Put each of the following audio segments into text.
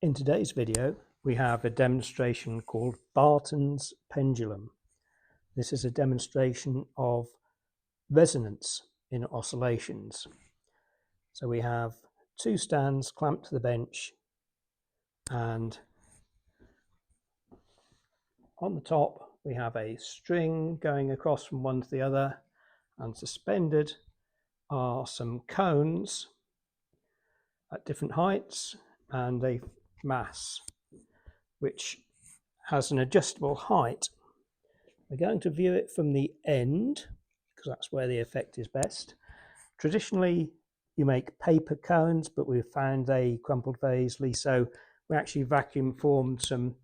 In today's video, we have a demonstration called Barton's pendulum. This is a demonstration of resonance in oscillations. So we have two stands clamped to the bench, and on the top we have a string going across from one to the other, and suspended are some cones at different heights and a mass which has an adjustable height. We're going to view it from the end because that's where the effect is best. Traditionally you make paper cones, but we've found they crumpled very easily, so we actually vacuum formed some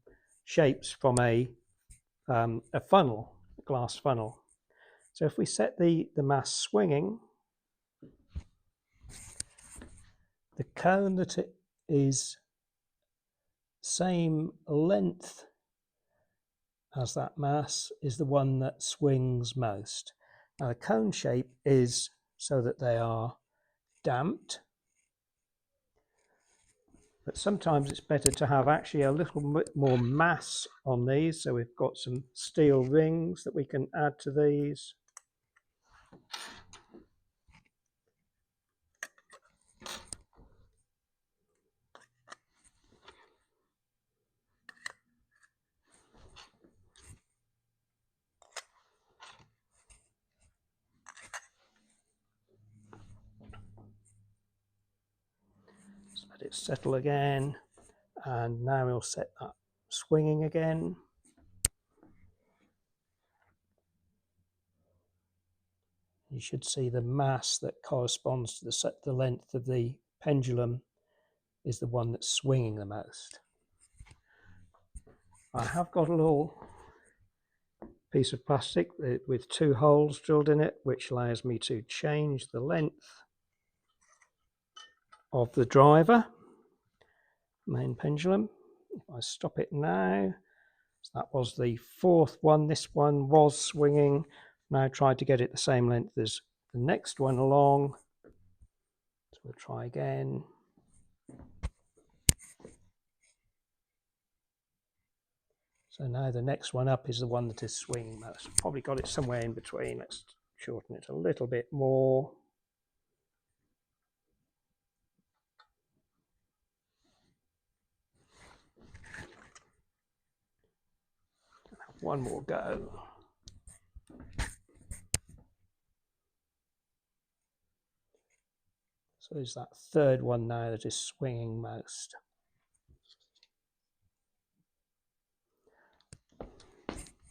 shapes from a funnel, a glass funnel. So if we set the mass swinging, the cone that it is same length as that mass is the one that swings most. Now the cone shape is so that they are damped, but sometimes it's better to have actually a little bit more mass on these. So we've got some steel rings that we can add to these. Let it settle again, and now we'll set that swinging again. You should see the mass that corresponds to the length of the pendulum is the one that's swinging the most. I have got a little piece of plastic with two holes drilled in it, which allows me to change the length of the driver, main pendulum. If I stop it now, so that was the fourth one. This one was swinging. Now try to get it the same length as the next one along. So we'll try again. So now the next one up is the one that is swinging most. Probably got it somewhere in between. Let's shorten it a little bit more. One more go. So there's that third one now that is swinging most.